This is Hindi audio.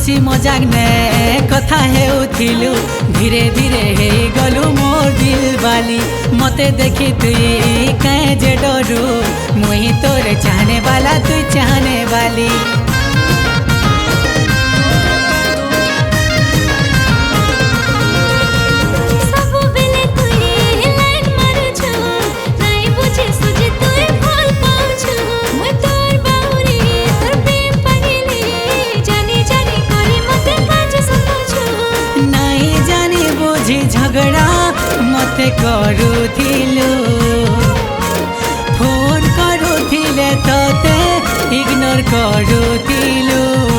हसी मजाक ने कथा हेउथिलु धीरे धीरे हे गलु मोर दिल बाली मते देखी तुई कहे जे डरू मुई तोरे चाहने वाला तू चाहने वाली। झगड़ा मते करूथिलु फोन करूथिले तते इग्नोर करूथिलु।